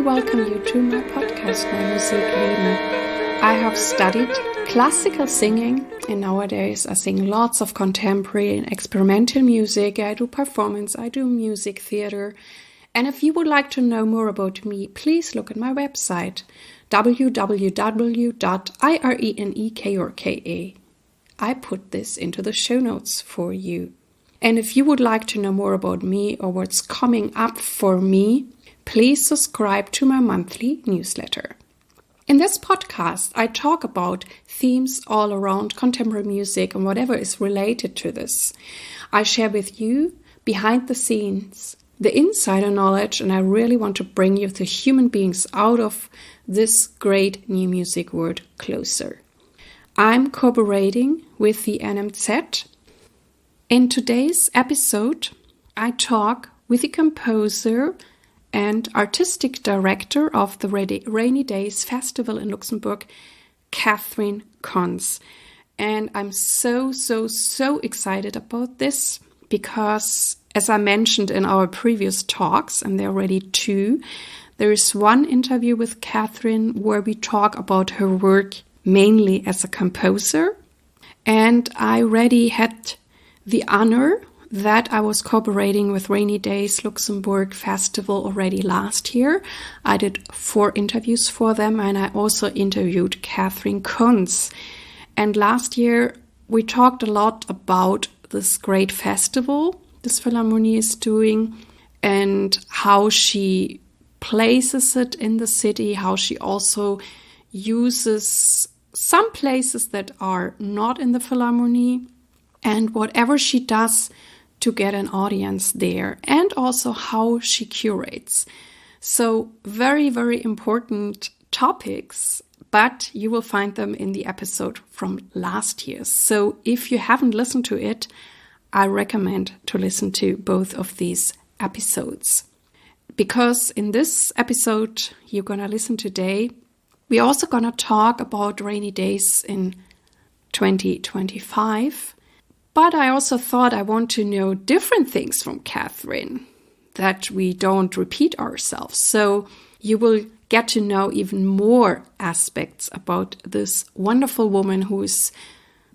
warmly welcome you to my podcast, Neue, musik, leben. I have studied classical singing, and nowadays I sing lots of contemporary and experimental music. I do performance, I do music theater. And if you would like to know more about me, please look at my website, www.ireneka. I put this into the show notes for you. And if you would like to know more about me or what's coming up for me, please subscribe to my monthly newsletter. In this podcast, I talk about themes all around contemporary music and whatever is related to this. I share with you behind the scenes, the insider knowledge, and I really want to bring you the human beings out of this great new music world closer. I'm cooperating with the NMZ. In today's episode, I talk with the composer and artistic director of the Rainy Days Festival in Luxembourg, Catherine Kontz. And I'm so excited about this because, as I mentioned in our previous talks, and there are already two, there is one interview with Catherine where we talk about her work mainly as a composer. And I already had the honor that I was cooperating with Rainy Days Luxembourg Festival already last year. I did 4 interviews for them, and I also interviewed Catherine Kontz. And last year we talked a lot about this great festival this Philharmonie is doing and how she places it in the city, how she also uses some places that are not in the Philharmonie, and whatever she does to get an audience there, and also how she curates. So very important topics, but you will find them in the episode from last year. So if you haven't listened to it, I recommend to listen to both of these episodes. Because in this episode you're going to listen today, we're also going to talk about Rainy Days in 2025. But I also thought I want to know different things from Catherine, that we don't repeat ourselves. So you will get to know even more aspects about this wonderful woman who is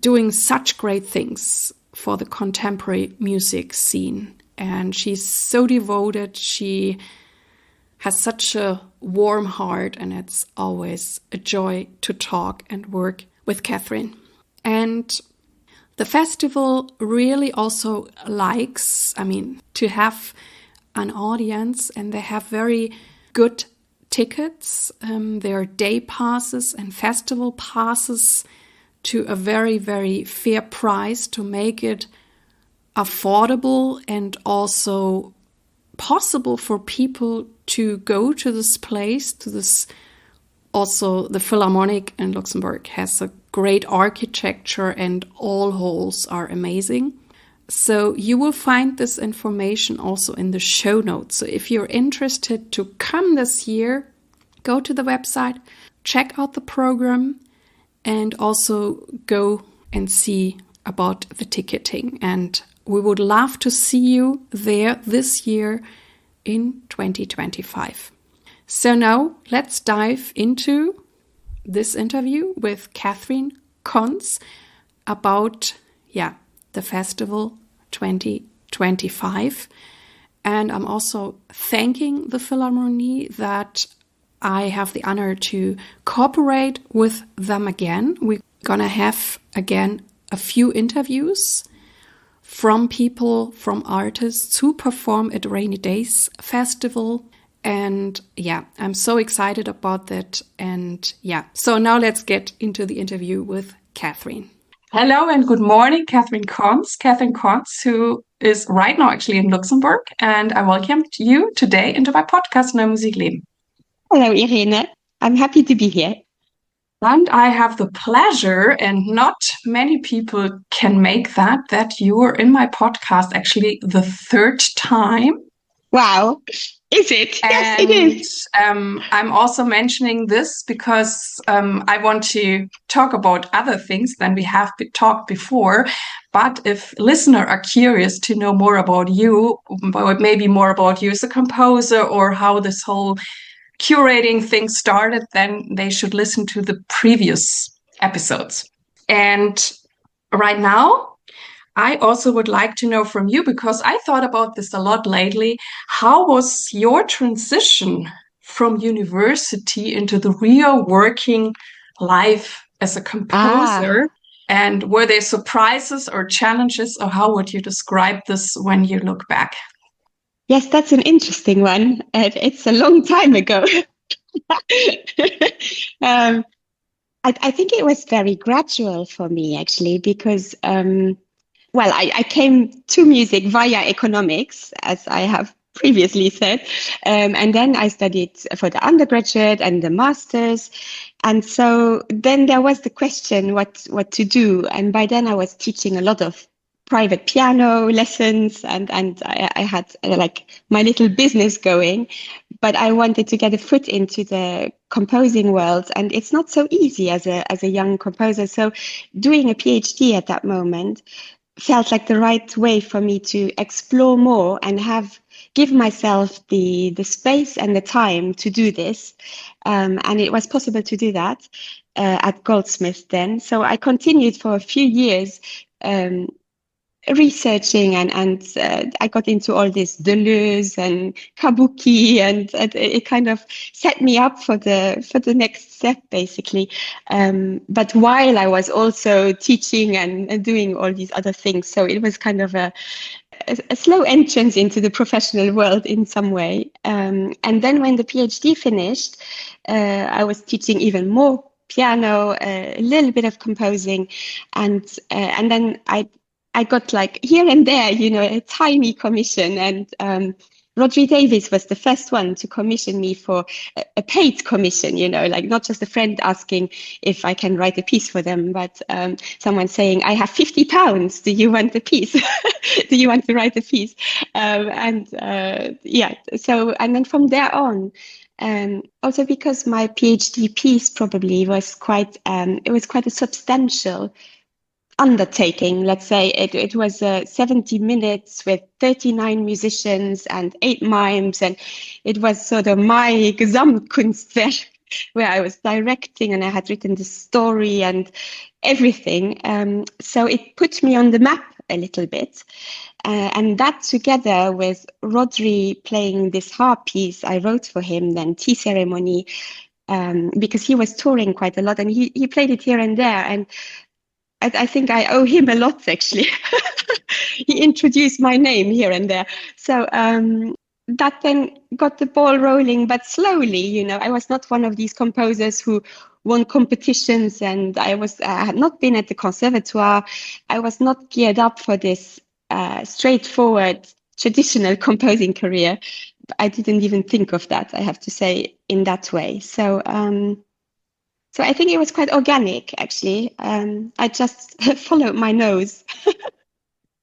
doing such great things for the contemporary music scene. And she's so devoted. She has such a warm heart, and it's always a joy to talk and work with Catherine. And the festival really also likes, to have an audience, and they have very good tickets. There are day passes and festival passes to a very fair price to make it affordable and also possible for people to go to this place, to this. Also, the Philharmonic in Luxembourg has a great architecture and all halls are amazing. So you will find this information also in the show notes. So if you're interested to come this year, go to the website, check out the program, and also go and see about the ticketing. And we would love to see you there this year in 2025. So now let's dive into this interview with Catherine Kontz about, the festival 2025. And I'm also thanking the Philharmonie that I have the honor to cooperate with them again. We're going to have again a few interviews from people, from artists who perform at Rainy Days Festival. And I'm so excited about that. And so now let's get into the interview with Catherine. Hello and good morning, Catherine Kontz. Catherine Kontz, who is right now actually in Luxembourg. And I welcome you today into my podcast, Neue, musik, leben. Hello, Irene. I'm happy to be here. And I have the pleasure, and not many people can make that you are in my podcast actually the 3rd time. Wow. Is it? Yes, it is. I'm also mentioning this because I want to talk about other things than we have talked before. But if listeners are curious to know more about you, maybe more about you as a composer or how this whole curating things started, then they should listen to the previous episodes. And right now, I also would like to know from you, because I thought about this a lot lately. How was your transition from university into the real working life as a composer? And were there surprises or challenges, or how would you describe this when you look back? Yes, that's an interesting one. It's a long time ago. I think it was very gradual for me, actually, because I came to music via economics, as I have previously said. And then I studied for the undergraduate and the master's. And so then there was the question, what to do. And by then I was teaching a lot of private piano lessons, and I had like my little business going, but I wanted to get a foot into the composing world, and it's not so easy as a young composer. So doing a PhD at that moment felt like the right way for me to explore more and give myself the space and the time to do this. And it was possible to do that at Goldsmith then. So I continued for a few years researching, and I got into all this Deleuze and Kabuki, and it kind of set me up for the next step, basically. But while I was also teaching and doing all these other things, so it was kind of a slow entrance into the professional world in some way. And then when the PhD finished, I was teaching even more piano, a little bit of composing, and then I got like here and there, a tiny commission. And Rodri Davies was the first one to commission me for a paid commission, like not just a friend asking if I can write a piece for them, but someone saying, I have £50. Do you want a piece? Do you want to write a piece? So, and then from there on, also because my PhD piece probably was quite a substantial undertaking. Let's say it was 70 minutes with 39 musicians and 8 mimes, and it was sort of my Gesamtkunstwerk, where I was directing and I had written the story and everything. So it put me on the map a little bit. And that, together with Rodri playing this harp piece I wrote for him, then Tea Ceremony, because he was touring quite a lot, and he played it here and there. And I think I owe him a lot, actually. He introduced my name here and there. So that then got the ball rolling, but slowly. I was not one of these composers who won competitions, and I had not been at the conservatoire. I was not geared up for this straightforward, traditional composing career. I didn't even think of that, I have to say, in that way. So I think it was quite organic, actually. I just followed my nose.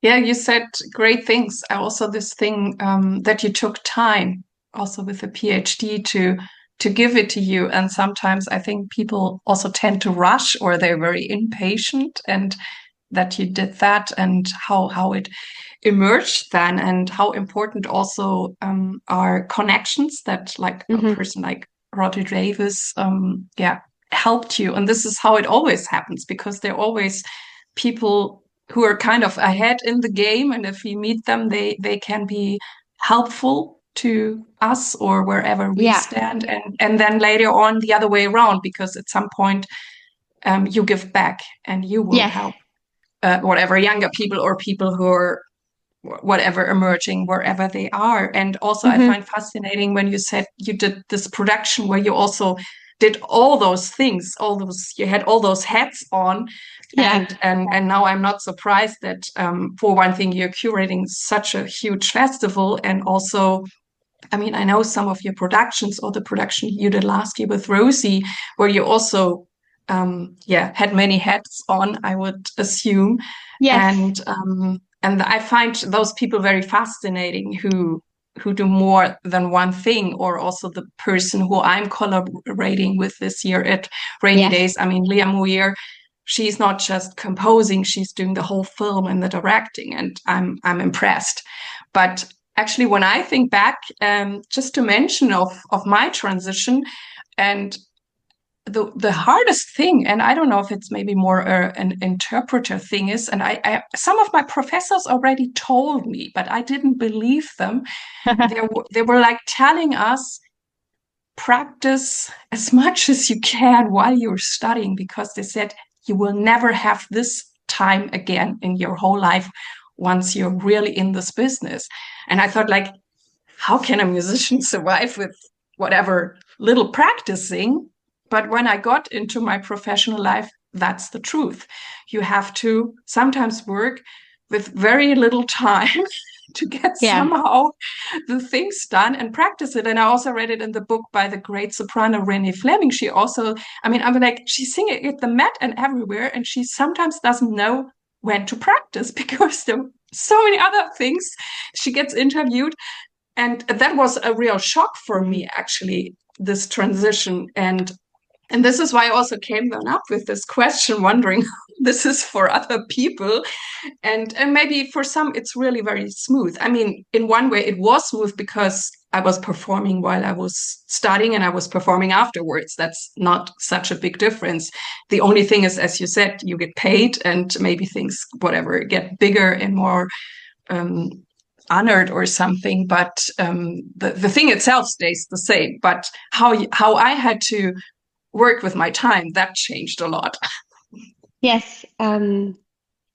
Yeah, you said great things. Also, this thing that you took time, also with the PhD, to give it to you. And sometimes I think people also tend to rush, or they're very impatient, and that you did that, and how it emerged then, and how important also are connections that, like a person like Rodri Davis, helped you. And this is how it always happens, because they're always people who are kind of ahead in the game, and if you meet them, they can be helpful to us or wherever we stand, and then later on the other way around, because at some point you give back and you will help whatever younger people or people who are whatever emerging wherever they are. And also I find fascinating when you said you did this production where you also did all those things, you had all those hats on. And now I'm not surprised that for one thing, you're curating such a huge festival. And also, I mean, I know some of your productions, or the production you did last year with Rosie, where you also had many hats on, I would assume. And I find those people very fascinating who do more than one thing. Or also the person who I'm collaborating with this year at Rainy Days. I mean, Leah Muir, she's not just composing, she's doing the whole film and the directing, and I'm impressed. But actually, when I think back, just to mention of my transition, and the hardest thing, and I don't know if it's maybe more an interpreter thing, is, and some of my professors already told me, but I didn't believe them. They were like telling us, practice as much as you can while you're studying, because they said you will never have this time again in your whole life once you're really in this business. And I thought, like, how can a musician survive with whatever little practicing? But when I got into my professional life, that's the truth. You have to sometimes work with very little time to get somehow the things done and practice it. And I also read it in the book by the great soprano Renee Fleming. She also, I mean, I'm like, she's singing at the Met and everywhere, and she sometimes doesn't know when to practice because there are so many other things. She gets interviewed, and that was a real shock for me, actually, this transition. And this is why I also came then up with this question, wondering this is for other people. And maybe for some, it's really very smooth. I mean, in one way, it was smooth because I was performing while I was studying and I was performing afterwards. That's not such a big difference. The only thing is, as you said, you get paid and maybe things, whatever, get bigger and more honored or something. But the thing itself stays the same. But how I had to work with my time, that changed a lot. Yes.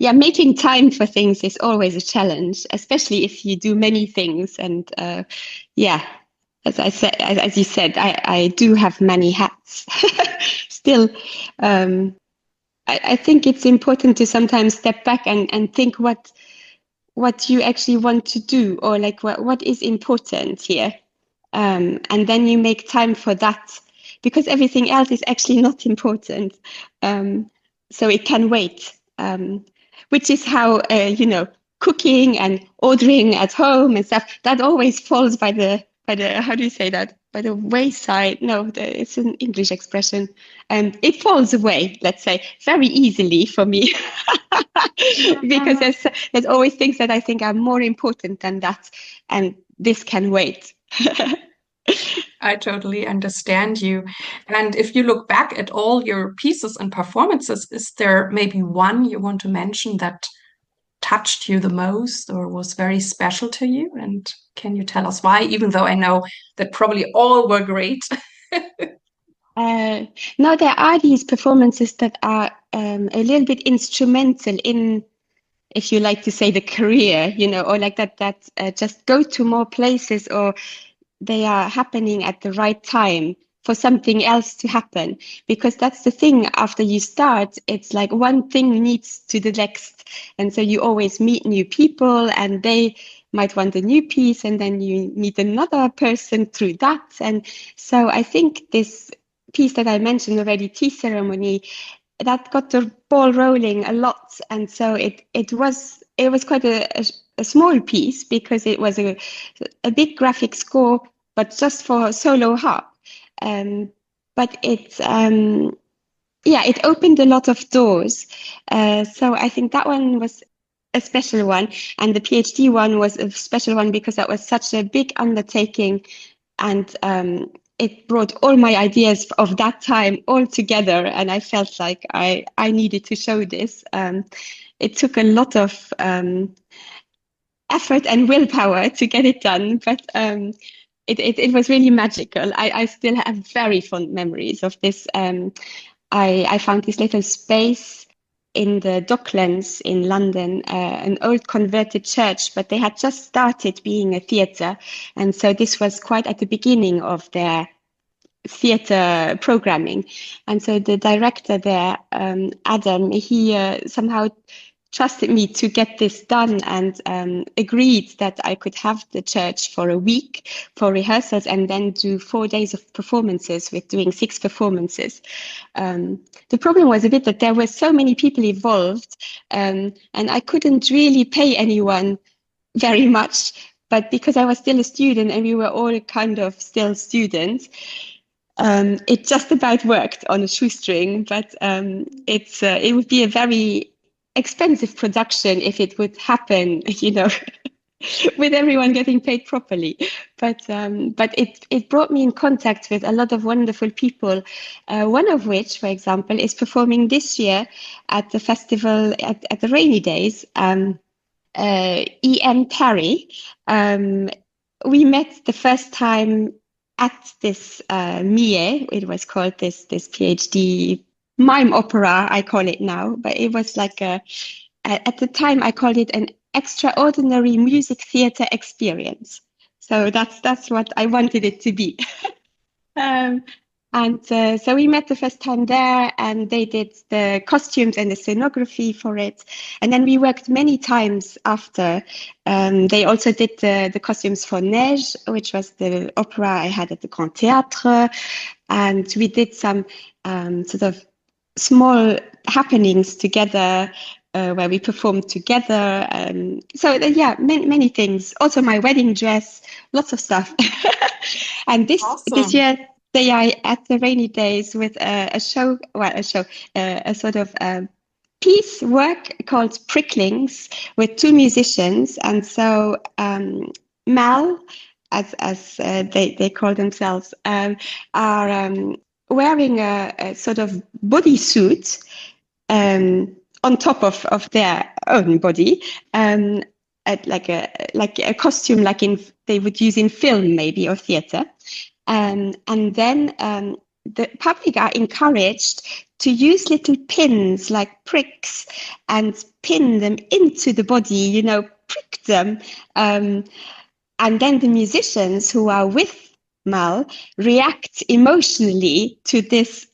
Yeah, making time for things is always a challenge, especially if you do many things. And yeah, as you said, I do have many hats. Still, I think it's important to sometimes step back and think what you actually want to do, or like what is important here. And then you make time for that, because everything else is actually not important. So it can wait. Which is how, cooking and ordering at home and stuff, that always falls by the, how do you say that? By the wayside. No, it's an English expression. And it falls away, let's say, very easily for me. Because there's always things that I think are more important than that. And this can wait. I totally understand you. And if you look back at all your pieces and performances, is there maybe one you want to mention that touched you the most or was very special to you? And can you tell us why, even though I know that probably all were great? No, there are these performances that are a little bit instrumental in, if you like to say, the career, or like that just go to more places, or they are happening at the right time for something else to happen. Because that's the thing, after you start, it's like one thing leads to the next. And so you always meet new people, and they might want a new piece, and then you meet another person through that. And so I think this piece that I mentioned already, Tea Ceremony, that got the ball rolling a lot. And so it was quite a small piece, because it was a big graphic score, but just for solo harp. But it opened a lot of doors. So I think that one was a special one, and the PhD one was a special one because that was such a big undertaking, and it brought all my ideas of that time all together, and I felt like I needed to show this. It took a lot of effort and willpower to get it done, but it was really magical. I still have very fond memories of this. I found this little space in the Docklands in London, an old converted church, but they had just started being a theatre. And so this was quite at the beginning of their theatre programming. And so the director there, Adam, he somehow trusted me to get this done, and agreed that I could have the church for a week for rehearsals, and then do 4 days of performances, with doing 6 performances. The problem was a bit that there were so many people involved, and I couldn't really pay anyone very much, but because I was still a student and we were all kind of still students, it just about worked on a shoestring. But it would be a very expensive production if it would happen, with everyone getting paid properly. But it brought me in contact with a lot of wonderful people. One of which, for example, is performing this year at the festival at the Rainy Days. E.M. Perry. We met the first time at this MIE. It was called this PhD mime opera, I call it now, but it was like at the time I called it an extraordinary music theater experience. So that's what I wanted it to be. So we met the first time there, and they did the costumes and the scenography for it. And then we worked many times after. They also did the costumes for Neige, which was the opera I had at the Grand Théâtre. And we did some sort of small happenings together where we performed together. Many things. Also my wedding dress, lots of stuff. And this year, they are at the Rainy Days with a sort of piece work called Pricklings with two musicians. And so Mal, as they call themselves, are wearing a sort of bodysuit on top of their own body, like a costume like they would use in film maybe or theatre. And then the public are encouraged to use little pins like pricks and pin them into the body, prick them. And then the musicians who are with Mal react emotionally to this,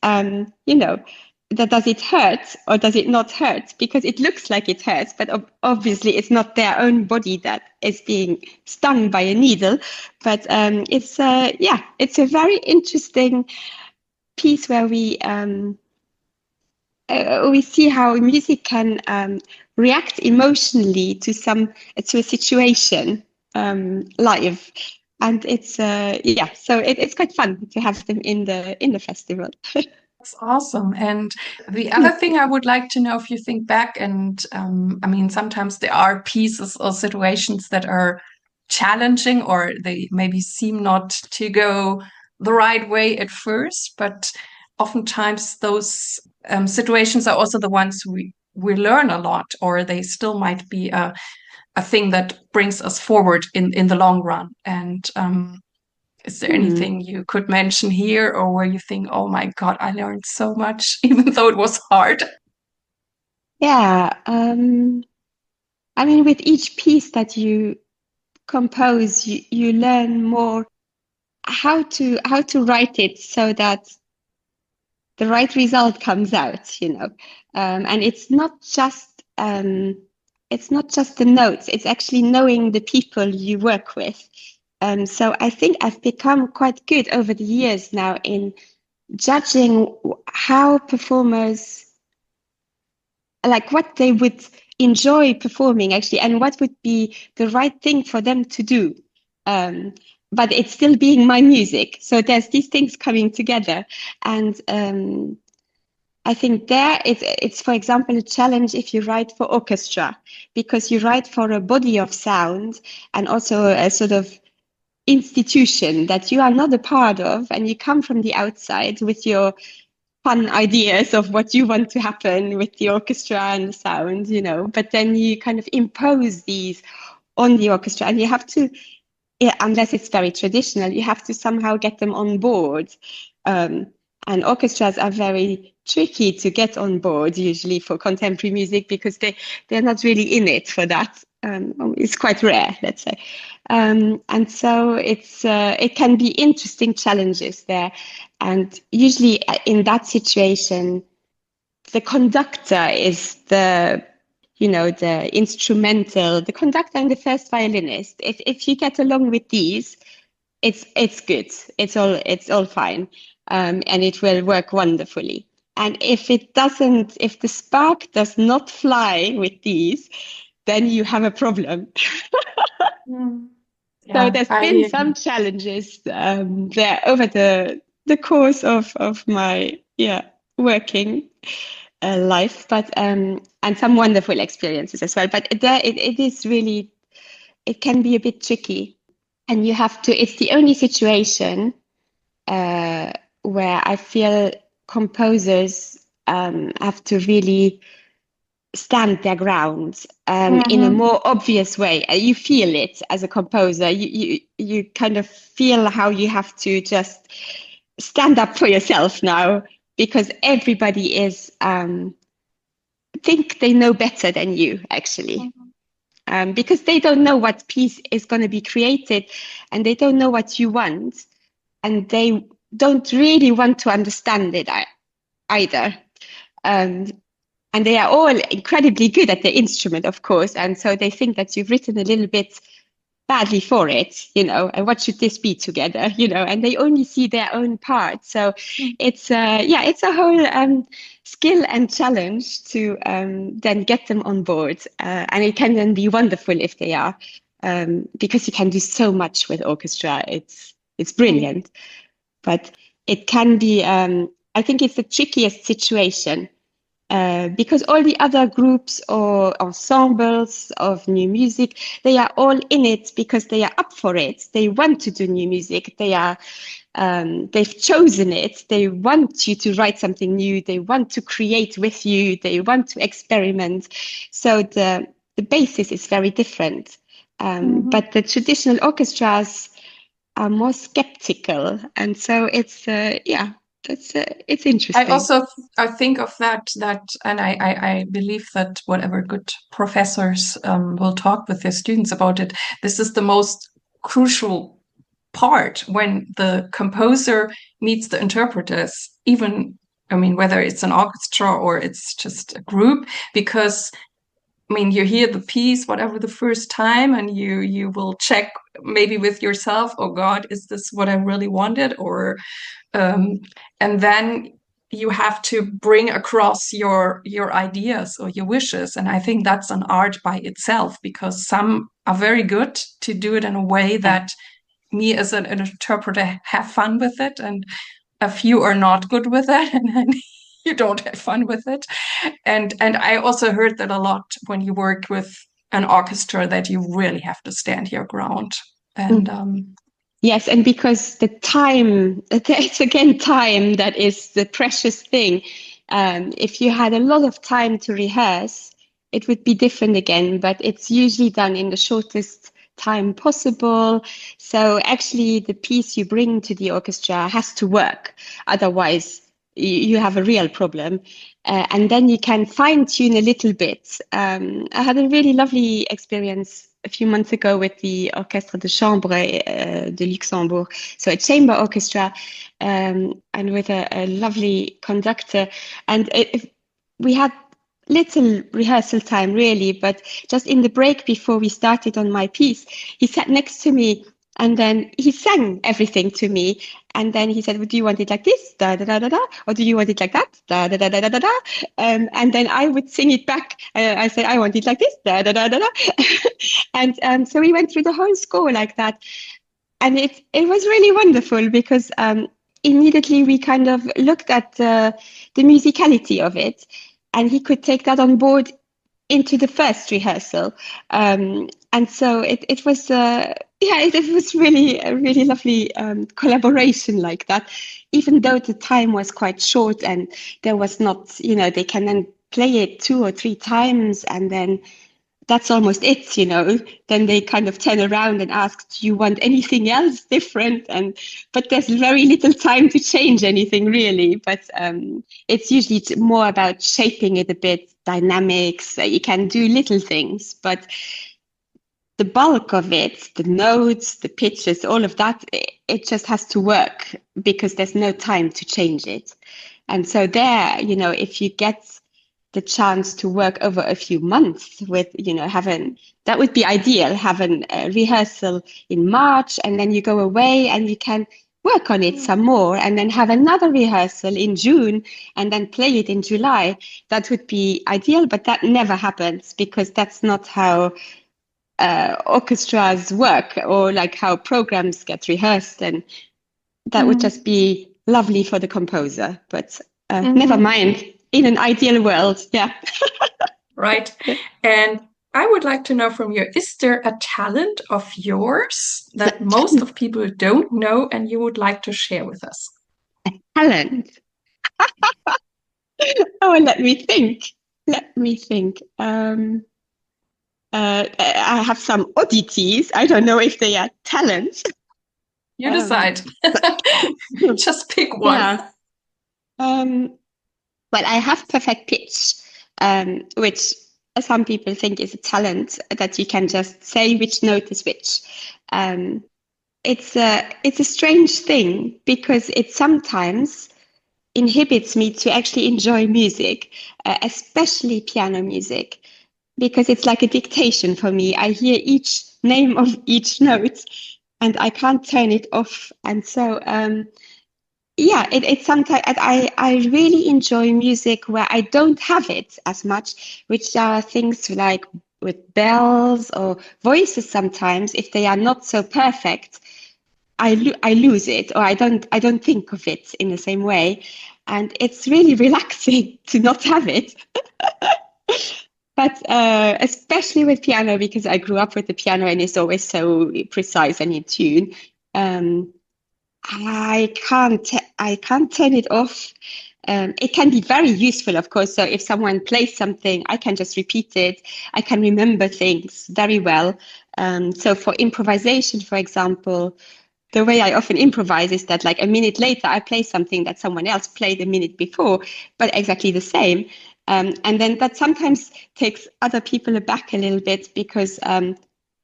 that does it hurt or does it not hurt? Because it looks like it hurts, but obviously it's not their own body that is being stung by a needle. But it's a very interesting piece where we see how music can react emotionally to a situation live, and it's so it's quite fun to have them in the festival. That's awesome. And the other thing I would like to know, if you think back, and sometimes there are pieces or situations that are challenging, or they maybe seem not to go the right way at first, but oftentimes those situations are also the ones we learn a lot, or they still might be a thing that brings us forward in the long run. And is there anything you could mention here, or where you think, oh my God, I learned so much, even though it was hard? Yeah. With each piece that you compose, you learn more how to write it so that the right result comes out, and it's not just the notes, it's actually knowing the people you work with. So I think I've become quite good over the years now in judging how performers, like what they would enjoy performing actually, and what would be the right thing for them to do. But it's still being my music. So there's these things coming together. And I think there it's, for example, a challenge if you write for orchestra, because you write for a body of sound and also a sort of institution that you are not a part of, and you come from the outside with your fun ideas of what you want to happen with the orchestra and the sound, but then you kind of impose these on the orchestra, and you have to, unless it's very traditional, you have to somehow get them on board. And orchestras are very tricky to get on board usually for contemporary music, because they're not really in it for that. It's quite rare, let's say. And so it can be interesting challenges there. And usually in that situation, the conductor is the instrumental, the conductor and the first violinist. If you get along with these, it's good. It's all fine. And it will work wonderfully. And if the spark does not fly with these, then you have a problem. So there's been some challenges there over the course of my working life, but and some wonderful experiences as well. But it is really it can be a bit tricky, and it's the only situation where I feel composers have to really stand their ground in a more obvious way. You feel it as a composer. You kind of feel how you have to just stand up for yourself now, because everybody is think they know better than you, actually. Because they don't know what piece is going to be created, and they don't know what you want, and they don't really want to understand it either. And they are all incredibly good at their instrument, of course, and so they think that you've written a little bit badly for it, and what should this be together, and they only see their own part. So it's a whole skill and challenge to then get them on board, and it can then be wonderful if they are, because you can do so much with orchestra. It's brilliant, but it can be I think it's the trickiest situation, because all the other groups or ensembles of new music, they are all in it because they are up for it. They want to do new music. They've chosen it. They want you to write something new. They want to create with you. They want to experiment. So the basis is very different. But the traditional orchestras are more skeptical, and so it's it's interesting. I think of that, and I believe that whatever good professors will talk with their students about it, this is the most crucial part when the composer meets the interpreters, even, I mean, whether it's an orchestra or it's just a group, because I mean, you hear the piece, whatever, the first time, and you will check maybe with yourself, oh God, is this what I really wanted? Or and then you have to bring across your ideas or your wishes. And I think that's an art by itself, because some are very good to do it in a way that me as an interpreter have fun with it, and a few are not good with it, and then you don't have fun with it. And I also heard that a lot when you work with an orchestra, that you really have to stand your ground. And yes, and because the time, it's again time that is the precious thing. If you had a lot of time to rehearse, it would be different again, but it's usually done in the shortest time possible. So actually the piece you bring to the orchestra has to work. Otherwise, you have a real problem. And then you can fine tune a little bit. I had a really lovely experience a few months ago with the Orchestre de Chambre de Luxembourg, so a chamber orchestra, and with a lovely conductor. And we had little rehearsal time, really, but just in the break before we started on my piece, he sat next to me, and then he sang everything to me. And then he said, well, do you want it like this? Da, da, da, da, da. Or do you want it like that? Da, da, da, da, da, da, da. And then I would sing it back. I said, I want it like this. Da, da, da, da, da. And so we went through the whole score like that. And it was really wonderful, because immediately we kind of looked at the musicality of it. And he could take that on board into the first rehearsal. And so it was it was really a really lovely collaboration like that, even though the time was quite short and there was not, they can then play it 2 or 3 times, and then that's almost it, then they kind of turn around and ask, do you want anything else different? But there's very little time to change anything, really. But it's usually more about shaping it a bit, dynamics. You can do little things, but the bulk of it, the notes, the pitches, all of that, it just has to work, because there's no time to change it. And so there, if you get the chance to work over a few months with, that would be ideal, having a rehearsal in March, and then you go away and you can work on it some more, and then have another rehearsal in June, and then play it in July. That would be ideal, but that never happens, because that's not how orchestras work, or like how programs get rehearsed, and that would just be lovely for the composer. But never mind. In an ideal world, yeah. Right. And I would like to know from you, is there a talent of yours that most of people don't know and you would like to share with us? Talent. Oh, let me think. I have some oddities. I don't know if they are talents. You decide. Just pick one. Yeah. Well, I have perfect pitch, which some people think is a talent that you can just say which note is which. It's a strange thing because it sometimes inhibits me to actually enjoy music, especially piano music, because it's like a dictation for me. I hear each name of each note and I can't turn it off. And so, it's sometimes I really enjoy music where I don't have it as much, which are things like with bells or voices sometimes. If they are not so perfect, I lose it, or I don't think of it in the same way, and it's really relaxing to not have it. But especially with piano, because I grew up with the piano and it's always so precise and in tune. I can't turn it off. It can be very useful, of course. So if someone plays something, I can just repeat it. I can remember things very well. So for improvisation, for example, the way I often improvise is that like a minute later, I play something that someone else played a minute before, but exactly the same. And then that sometimes takes other people aback a little bit because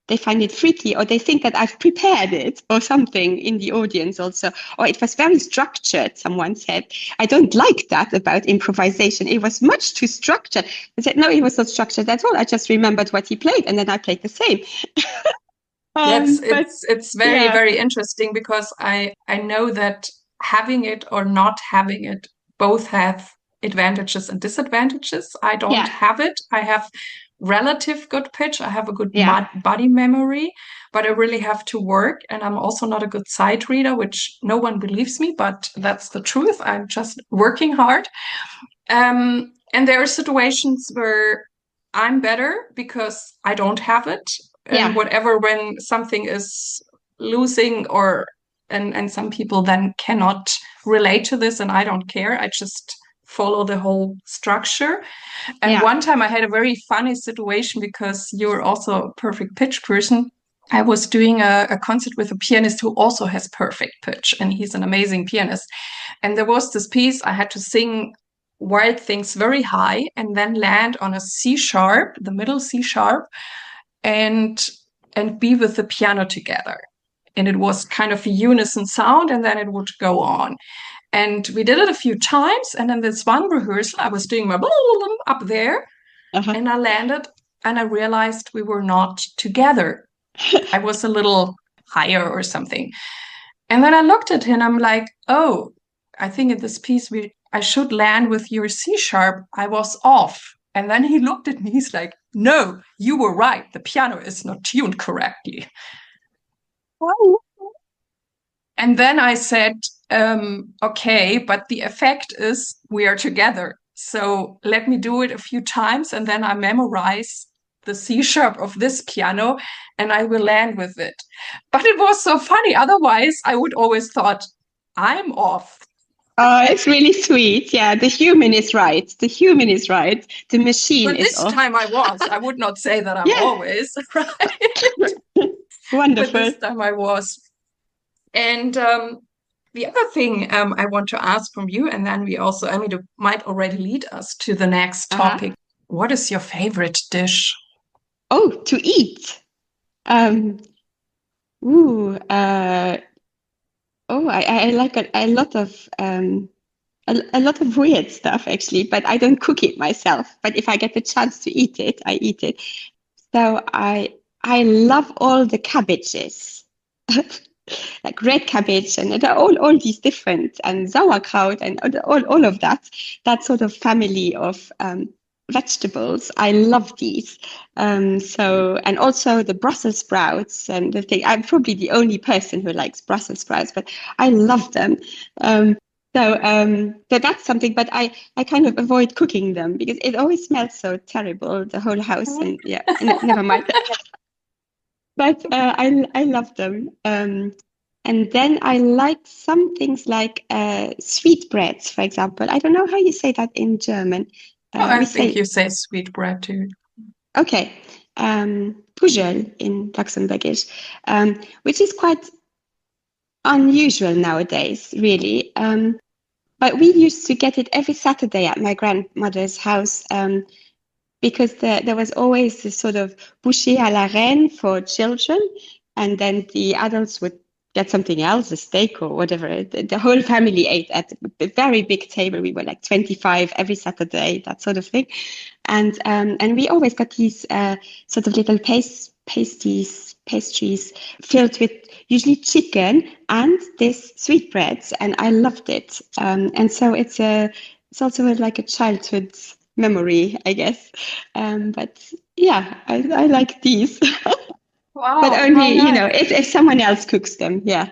they find it freaky, or they think that I've prepared it or something in the audience also, or it was very structured, someone said. I don't like that about improvisation. It was much too structured. I said, no, it was not structured at all. I just remembered what he played and then I played the same. It's very, very interesting because I know that having it or not having it both have advantages and disadvantages. I don't have it. I have relative good pitch. I have a good body memory, but I really have to work. And I'm also not a good sight reader, which no one believes me, but that's the truth. I'm just working hard. And there are situations where I'm better because I don't have it. And whatever, when something is losing and some people then cannot relate to this and I don't care. I just follow the whole structure. And one time I had a very funny situation because you're also a perfect pitch person. I was doing a concert with a pianist who also has perfect pitch, and he's an amazing pianist. And there was this piece I had to sing Wild Things very high and then land on a C sharp, the middle C sharp, and be with the piano together. And it was kind of a unison sound, and then it would go on. And we did it a few times. And in this one rehearsal, I was doing my up there, and I landed, and I realized we were not together. I was a little higher or something. And then I looked at him, I'm like, oh, I think in this piece, I should land with your C sharp. I was off. And then he looked at me, he's like, no, you were right. The piano is not tuned correctly. Oh. And then I said, okay, but the effect is we are together. So let me do it a few times and then I memorize the C sharp of this piano and I will land with it. But it was so funny. Otherwise, I would always thought, I'm off. Oh, it's really sweet. Yeah, the human is right. The human is right. The machine is off. But this time I was. I would not say that I'm always right. Wonderful. But this time I was. And the other thing I want to ask from you, and then it might already lead us to the next topic. What is your favorite dish? Oh, to eat. I like a lot of weird stuff actually, but I don't cook it myself. But if I get the chance to eat it, I eat it. So I love all the cabbages. Like red cabbage and all these different, and sauerkraut and all of that sort of family of vegetables. I love these. And also the Brussels sprouts and I'm probably the only person who likes Brussels sprouts, but I love them. So that's something, but I kind of avoid cooking them because it always smells so terrible, the whole house, and yeah, never mind. But I love them. And then I like some things like sweetbreads, for example. I don't know how you say that in German. Oh, I We think you say, say sweetbread too. okay, Pujol in Luxembourgish, which is quite unusual nowadays, really. But we used to get it every Saturday at my grandmother's house. Because there was always this sort of bouchée à la reine for children, and then the adults would get something else, a steak or whatever. The whole family ate at a very big table. We were like 25 every Saturday, that sort of thing. And we always got these sort of little pastries filled with usually chicken and this sweetbreads, and I loved it. And so it's also like a childhood memory, I guess. But yeah, I like these. Wow, But how only, nice. if someone else cooks them, yeah.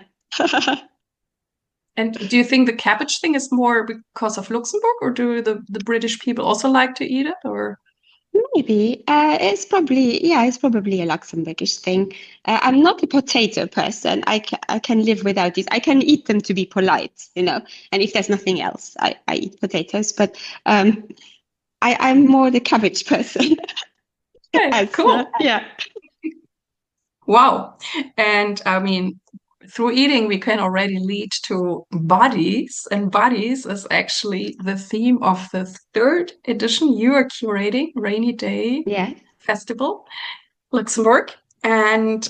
And do you think the cabbage thing is more because of Luxembourg, or do the British people also like to eat it? Or Maybe. It's probably a Luxembourgish thing. I'm not a potato person. I can live without these. I can eat them to be polite, and if there's nothing else, I eat potatoes. But I'm more the cabbage person. okay, cool. Yeah. Wow. And I mean, through eating, we can already lead to bodies, and bodies is actually the theme of the third edition you are curating, Rainy Day Yeah. Festival, Luxembourg. And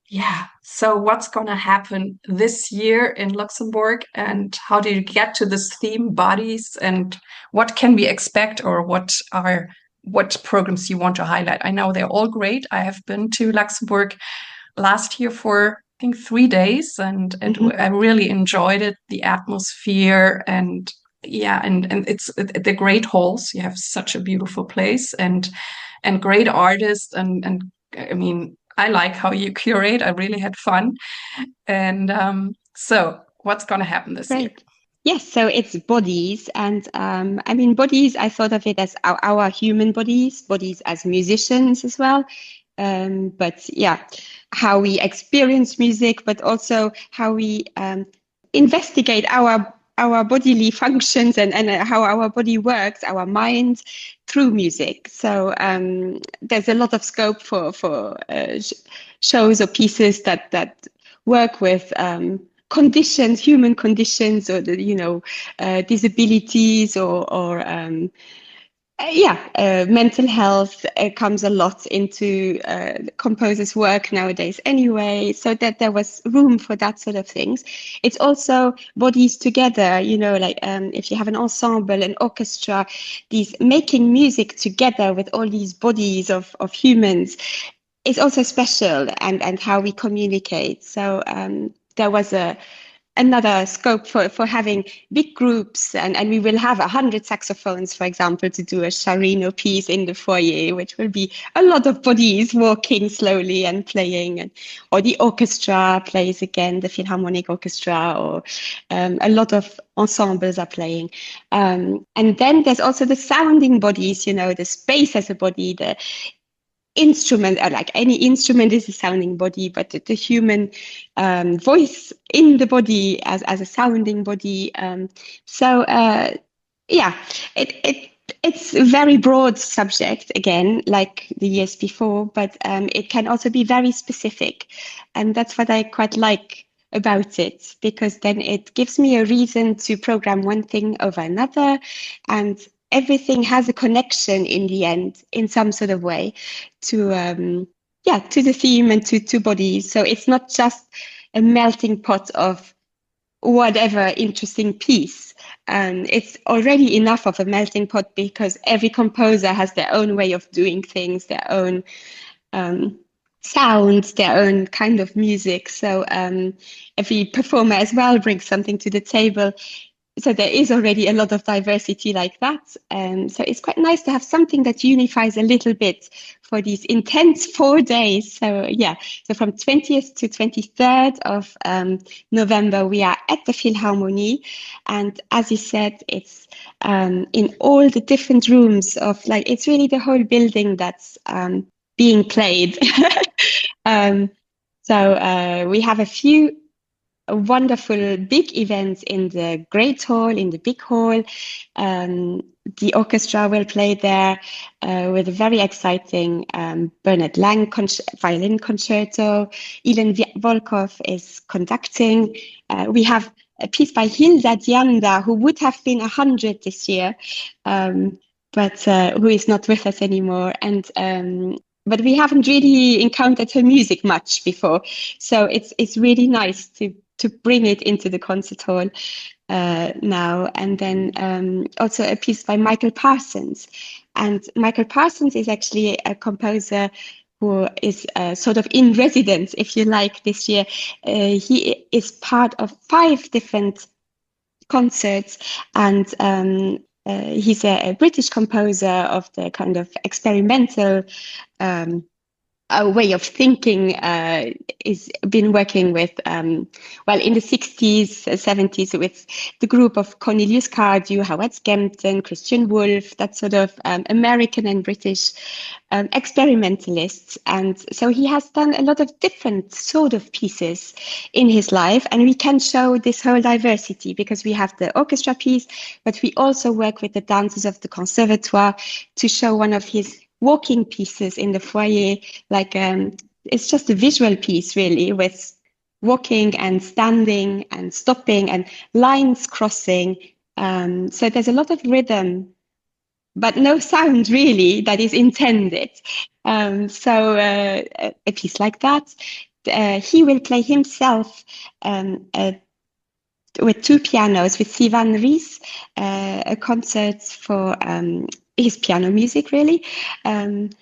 yeah, so what's going to happen this year in Luxembourg, and how do you get to this theme, bodies, and what can we expect, or what programs you want to highlight? I know they're all great. I have been to Luxembourg last year for I think 3 days, and Mhm. I really enjoyed it, the atmosphere, and yeah, and it's the great halls. You have such a beautiful place, and great artists, and I mean, I like how you curate. I really had fun, and so what's gonna happen this year? Great. Yes, so it's bodies, and I mean, bodies, I thought of it as our human bodies as musicians as well. But yeah, how we experience music, but also how we investigate our bodily functions, and how our body works, our mind through music. So there's a lot of scope for shows or pieces that work with conditions, human conditions, or disabilities, or mental health comes a lot into composers' work nowadays anyway, so that there was room for that sort of things. It's also bodies together, like if you have an ensemble, an orchestra, these making music together with all these bodies of humans is also special, and how we communicate. So there was another scope for having big groups, and we will have 100 saxophones, for example, to do a Charino piece in the foyer, which will be a lot of bodies walking slowly and playing, or the orchestra plays again, the Philharmonic Orchestra, or a lot of ensembles are playing. And then there's also the sounding bodies, the space as a body, the instrument, like any instrument is a sounding body, but the human voice in the body as a sounding body. Yeah, it's a very broad subject, again, like the years before, but it can also be very specific. And that's what I quite like about it, because then it gives me a reason to program one thing over another, and everything has a connection in the end in some sort of way to the theme and to bodies. So it's not just a melting pot of whatever interesting piece. It's already enough of a melting pot, because every composer has their own way of doing things, their own sounds, their own kind of music. So every performer as well brings something to the table. so there is already a lot of diversity like that. So it's quite nice to have something that unifies a little bit for these intense 4 days. So yeah, so from 20th to 23rd of November, we are at the Philharmonie. And as you said, it's in all the different rooms of like, it's really the whole building that's being played. So we have a few wonderful big events in the Great Hall, in the big hall. The orchestra will play there with a very exciting Bernard Lang violin concerto. Ilan Volkov is conducting. We have a piece by Hilda Dianda, who would have been 100 this year, but who is not with us anymore. But we haven't really encountered her music much before, so it's really nice to bring it into the concert hall now. And then also a piece by Michael Parsons. And Michael Parsons is actually a composer who is sort of in residence, if you like, this year. He is part of 5 different concerts, and he's a British composer of the kind of experimental a way of thinking. Is been working with, well, in the 60s, 70s with the group of Cornelius Cardew, Howard Skempton, Christian Wolff, that sort of American and British experimentalists. And so he has done a lot of different sort of pieces in his life, and we can show this whole diversity because we have the orchestra piece, but we also work with the dancers of the conservatoire to show one of his walking pieces in the foyer, like it's just a visual piece really, with walking and standing and stopping and lines crossing. So there's a lot of rhythm, but no sound really that is intended. So a piece like that. He will play himself with 2 pianos, with Sivan Rees, a concert for his piano music, really. And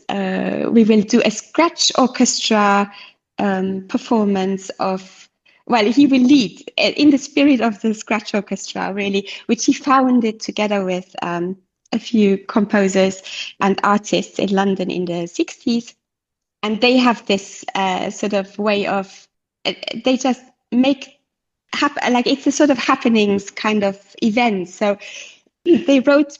we will do a scratch orchestra performance of, well, he will lead in the spirit of the scratch orchestra, really, which he founded together with a few composers and artists in London in the 60s. And they have this sort of way of, they just make like it's a sort of happenings kind of event. So they wrote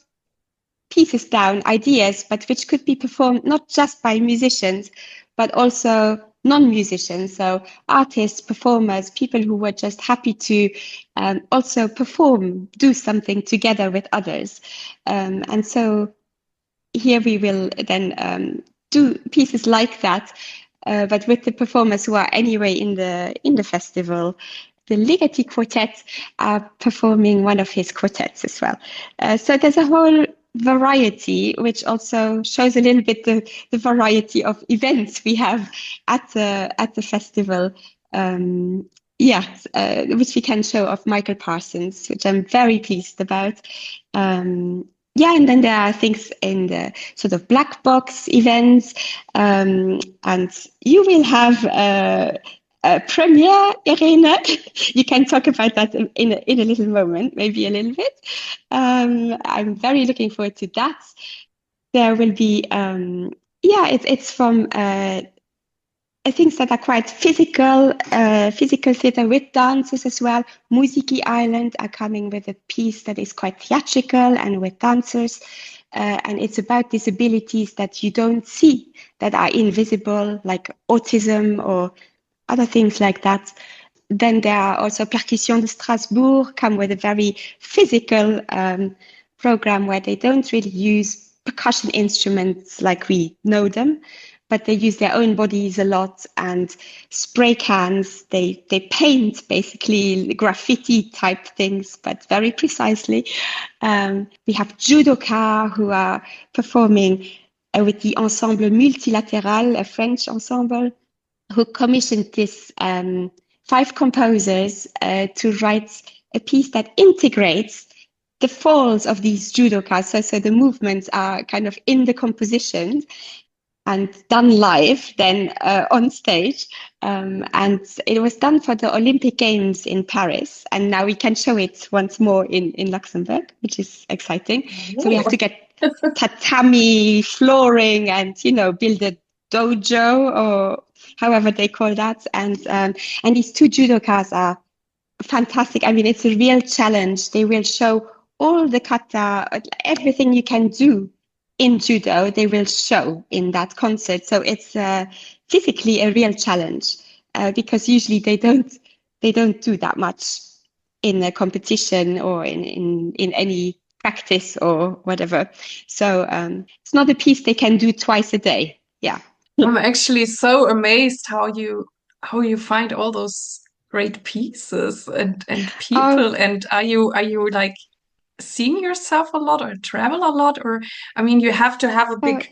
pieces down, ideas, but which could be performed not just by musicians, but also non-musicians. So artists, performers, people who were just happy to also perform, do something together with others. And so here we will then do pieces like that, but with the performers who are anyway in the festival. The Ligeti Quartet are performing one of his quartets as well. So there's a whole variety, which also shows a little bit the variety of events we have at the festival. Which we can show of Michael Parsons, which I'm very pleased about. And then there are things in the sort of black box events, and you will have premiere, Irene. You can talk about that in a little moment, maybe a little bit. I'm very looking forward to that. There will be, it's from things that are quite physical theatre with dances as well. Musiki Island are coming with a piece that is quite theatrical and with dancers. And it's about disabilities that you don't see, that are invisible, like autism or other things like that. Then there are also Percussion de Strasbourg, come with a very physical program where they don't really use percussion instruments like we know them, but they use their own bodies a lot and spray cans. They paint basically graffiti type things, but very precisely. We have judoka who are performing with the Ensemble Multilatéral, a French ensemble, who commissioned this 5 composers to write a piece that integrates the falls of these judokas. So the movements are kind of in the composition, and done live then on stage. And it was done for the Olympic Games in Paris. And now we can show it once more in Luxembourg, which is exciting. So we have to get tatami flooring and, build a dojo or however they call that. And these two judokas are fantastic. I mean, it's a real challenge. They will show all the kata, everything you can do in judo, they will show in that concert. So it's physically a real challenge because usually they don't do that much in a competition or in any practice or whatever. So it's not a piece they can do twice a day. Yeah. I'm actually so amazed how you find all those great pieces and people. And are you like seeing yourself a lot or travel a lot? Or I mean, you have to have a big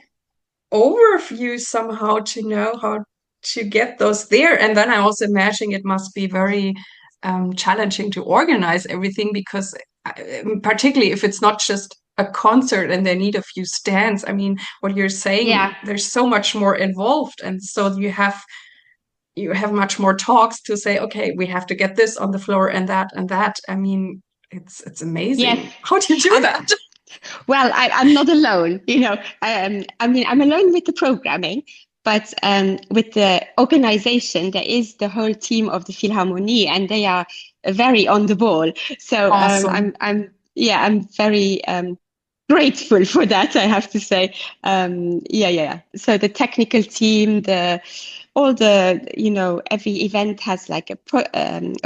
overview somehow to know how to get those there. And then I also imagine it must be very challenging to organize everything because particularly if it's not just a concert and they need a few stands. I mean, what you're saying, there's so much more involved. And so you have much more talks to say, okay, we have to get this on the floor and that and that. I mean, it's amazing. Yes. How do you do that? Well, I'm not alone, I mean, I'm alone with the programming, but with the organization, there is the whole team of the Philharmonie and they are very on the ball. So Awesome. I'm very grateful for that, I have to say. So the technical team, all the, every event has like a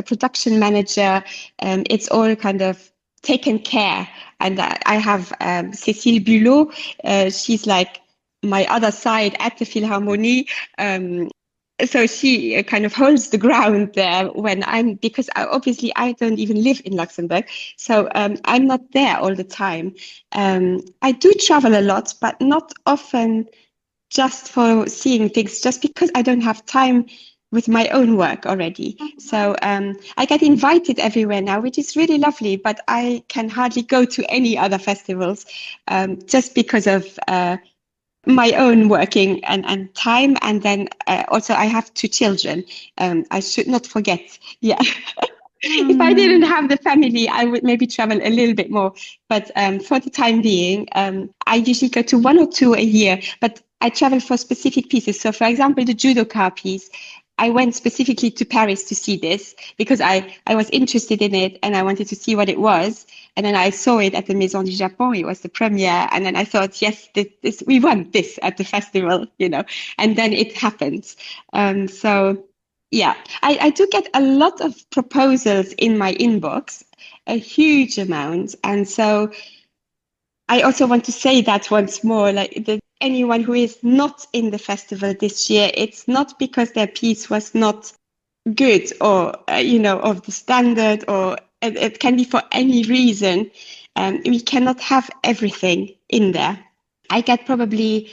production manager. It's all kind of taken care. And I have Cécile Bulot. She's like my other side at the Philharmonie. So she kind of holds the ground there because obviously I don't even live in Luxembourg. So I'm not there all the time. I do travel a lot, but not often just for seeing things, just because I don't have time with my own work already. So I get invited everywhere now, which is really lovely, but I can hardly go to any other festivals just because of my own working and time. And then also I have 2 children. I should not forget. Yeah. If I didn't have the family, I would maybe travel a little bit more. But for the time being, I usually go to 1 or 2 a year, but I travel for specific pieces. So for example, the judoka piece, I went specifically to Paris to see this because I was interested in it and I wanted to see what it was. And then I saw it at the Maison du Japon. It was the premiere. And then I thought, yes, we want this at the festival, and then it happens. So yeah, I do get a lot of proposals in my inbox, a huge amount. And so I also want to say that once more, like anyone who is not in the festival this year, it's not because their piece was not good or, of the standard, or it can be for any reason. We cannot have everything in there. I get probably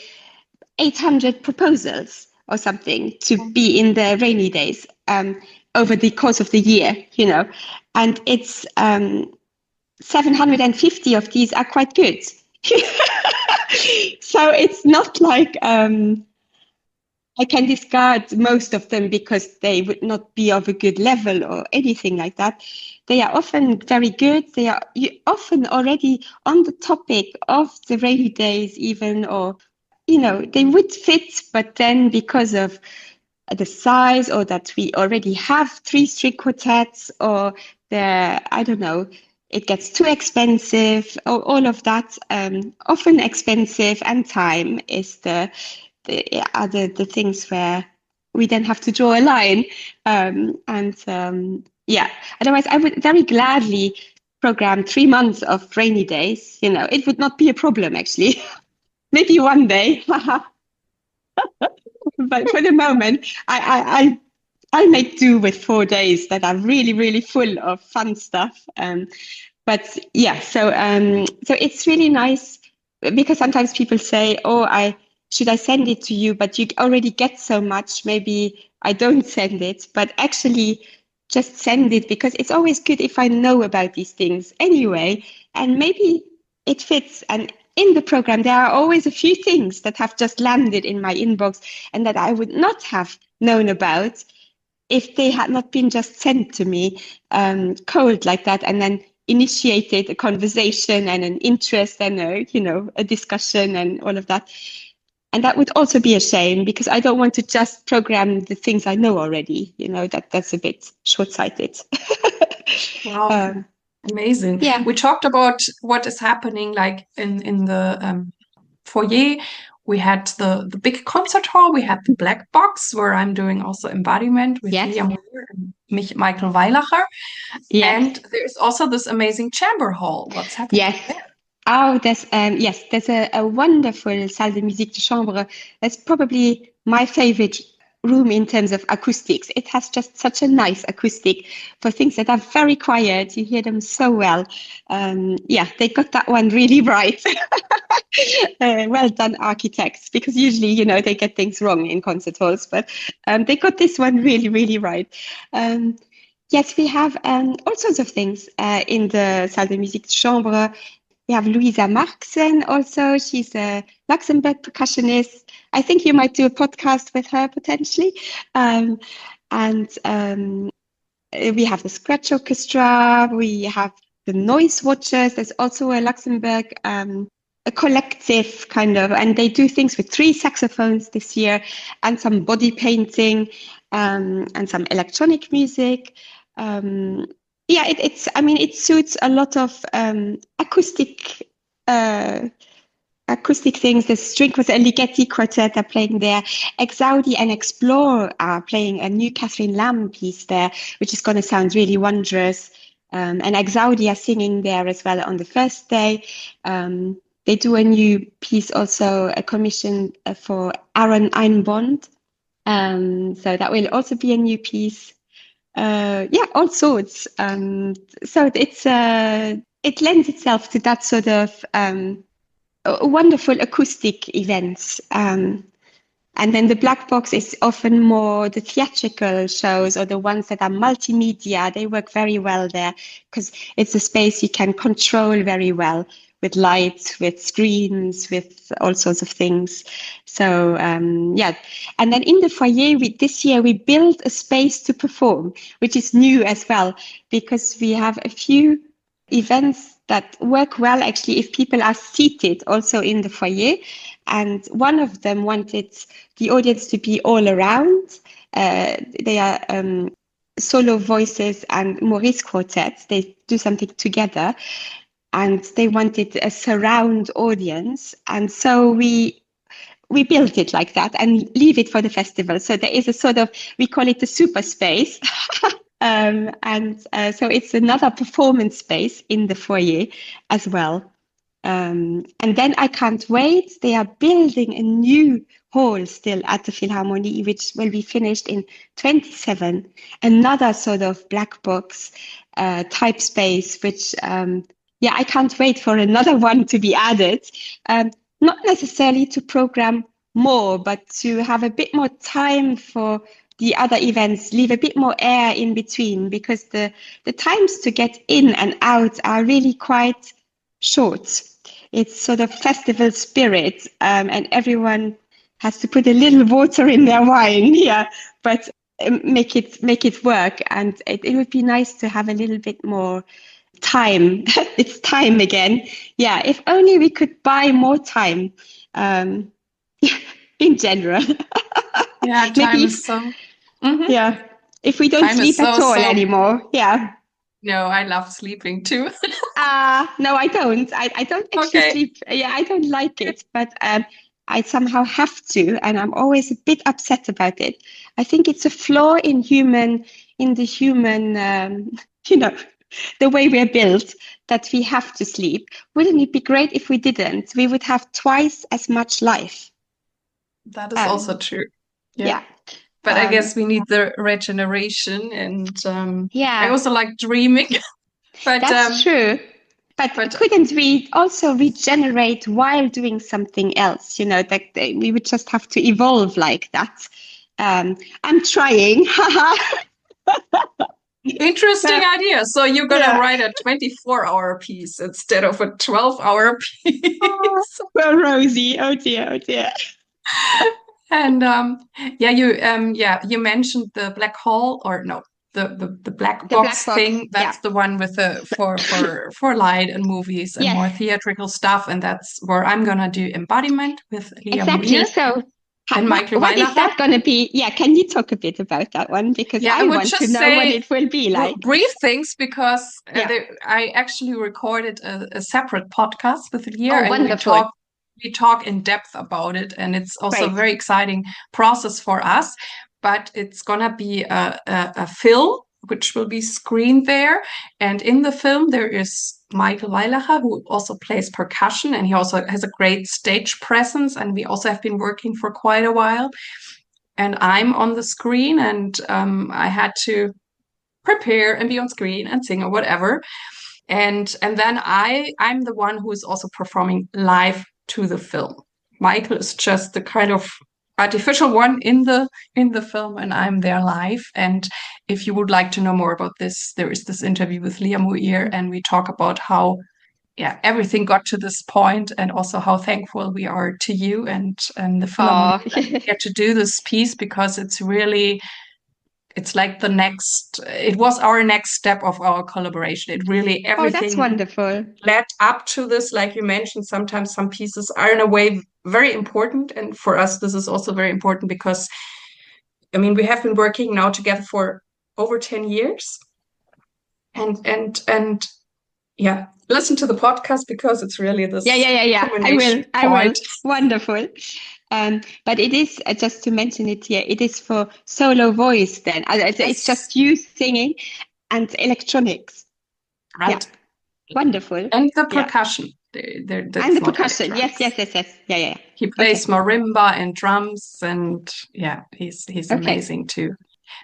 800 proposals or something to be in the Rainy Days over the course of the year, and it's 750 of these are quite good. So it's not like I can discard most of them because they would not be of a good level or anything like that. They are often very good. They are often already on the topic of the Rainy Days even, or they would fit, but then because of the size, or that we already have 3 string quartets, or I don't know, it gets too expensive, or all of that. Often expensive and time is the things where we then have to draw a line. Otherwise I would very gladly program 3 months of Rainy Days. It would not be a problem actually. Maybe one day. But for the moment, I make do with 4 days that are really, really full of fun stuff. But yeah, so it's really nice because sometimes people say, "Oh, should I send it to you?" But you already get so much. Maybe I don't send it, but actually just send it, because it's always good if I know about these things anyway, and maybe it fits. And in the program, there are always a few things that have just landed in my inbox and that I would not have known about if they had not been just sent to me cold like that, and then initiated a conversation and an interest and a discussion and all of that. And that would also be a shame, because I don't want to just program the things I know already. That's a bit short-sighted. Wow. Amazing. Yeah. We talked about what is happening like in the foyer. We had the big concert hall. We had the black box where I'm doing also embodiment with Yes. Mia Muir and Michael Weilacher. Yes. And there's also this amazing chamber hall. What's happening Yes. there? Oh, there's a wonderful salle de musique de chambre. That's probably my favorite room in terms of acoustics. It has just such a nice acoustic for things that are very quiet. You hear them so well. They got that one really right. Well done, architects, because usually, they get things wrong in concert halls, but they got this one really, really right. Yes, we have all sorts of things in the salle de musique de chambre. We have Louisa Marxen also. She's a Luxembourg percussionist. I think you might do a podcast with her potentially. We have the Scratch Orchestra. We have the Noise Watchers. There's also a Luxembourg, a collective kind of, and they do things with 3 saxophones this year, and some body painting, and some electronic music. It suits a lot of acoustic things. The String Quartet, Ligeti Quartet are playing there. Exaudi and Explore are playing a new Catherine Lamb piece there, which is going to sound really wondrous. And Exaudi are singing there as well on the first day. They do a new piece, also a commission for Aaron Einbond. So that will also be a new piece. All sorts. So it lends itself to that sort of wonderful acoustic events. And then the black box is often more the theatrical shows, or the ones that are multimedia. They work very well there because it's a space you can control very well, with lights, with screens, with all sorts of things. So, And then in the foyer, this year, we built a space to perform, which is new as well, because we have a few events that work well, actually, if people are seated also in the foyer. And one of them wanted the audience to be all around. They are solo voices and Maurice quartets. They do something together. And they wanted a surround audience. And so we built it like that and leave it for the festival. So there is a sort of, we call it the super space. So it's another performance space in the foyer as well. And then I can't wait. They are building a new hall still at the Philharmonie, which will be finished in 27. Another sort of black box type space, which... I can't wait for another one to be added. Not necessarily to program more, but to have a bit more time for the other events, leave a bit more air in between, because the times to get in and out are really quite short. It's sort of festival spirit, and everyone has to put a little water in their wine, but make it work. And it would be nice to have a little bit more time. It's time again. If only we could buy more time, in general. Time is so... Mm-hmm. If we don't sleep at all anymore. No, I love sleeping too. No, I don't. I don't actually sleep. I don't like it, but I somehow have to, and I'm always a bit upset about it. I think it's a flaw in the human, the way we're built, that we have to sleep. Wouldn't it be great if we didn't? We would have twice as much life. That is also true. Yeah. But I guess we need the regeneration, and I also like dreaming. But that's true. But couldn't we also regenerate while doing something else? That we would just have to evolve like that. I'm trying. Interesting idea. So you're gonna write a 24-hour piece instead of a 12-hour piece. Well, Rosie, oh dear. And you mentioned the black hole, or no, the black box thing. That's the one with the for light and movies and more theatrical stuff, and that's where I'm gonna do embodiment with Leah Muir. So and Michael what Weilacher. Is that going to be? Yeah, can you talk a bit about that one? Because I want to know what it will be like. Brief things, because I actually recorded a separate podcast with Leah, and we talk in depth about it, and it's also a very exciting process for us. But it's gonna be a film which will be screened there, and in the film there is Michael Weilacher, who also plays percussion, and he also has a great stage presence, and we also have been working for quite a while. And I'm on the screen, and I had to prepare and be on screen and sing or whatever. And then I'm the one who is also performing live to the film. Michael is just the kind of artificial one in the film, and I'm there live. And if you would like to know more about this, there is this interview with Leah Muir, and we talk about how everything got to this point, and also how thankful we are to you and the Philharmonie that we get to do this piece, because it's like it was our next step of our collaboration. It really, everything that's wonderful. Led up to this. Like you mentioned, sometimes some pieces are in a way very important, and for us this is also very important, because we have been working now together for over 10 years, and listen to the podcast, because it's really this I will. Wonderful. But it is, just to mention it here, it is for solo voice then. It's just you singing and electronics. Right. Yeah. Wonderful. And the percussion. And the percussion. Yes. Yeah. He plays marimba and drums, and he's amazing too.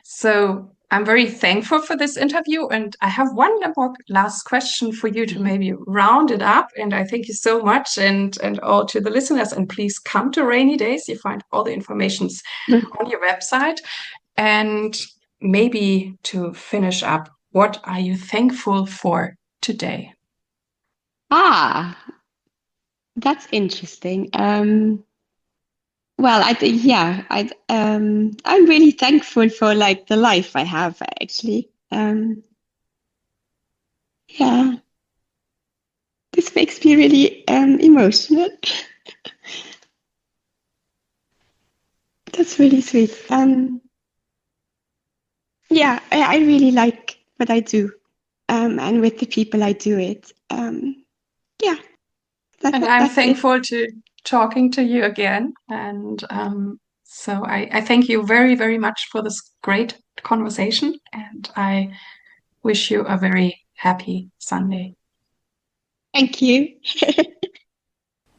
So I'm very thankful for this interview, and I have one more last question for you to maybe round it up. And I thank you so much, and all to the listeners. And please come to Rainy Days. You find all the information on your website. And maybe to finish up, what are you thankful for today? That's interesting. Well, I'm really thankful for like the life I have, actually. This makes me really emotional. That's really sweet. I really like what I do, and with the people I do it. And I'm thankful to talking to you again, and so I thank you very, very much for this great conversation, and I wish you a very happy Sunday. Thank you.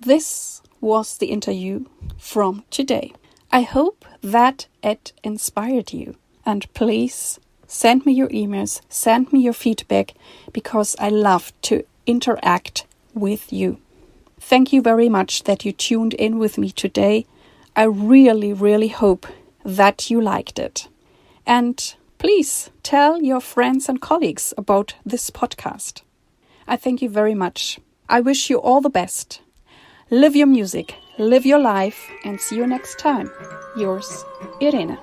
This was the interview from today. I hope that it inspired you, and please send me your emails, send me your feedback, because I love to interact with you. Thank you very much that you tuned in with me today. I really, really hope that you liked it. And please tell your friends and colleagues about this podcast. I thank you very much. I wish you all the best. Live your music, live your life, and see you next time. Yours, Irene.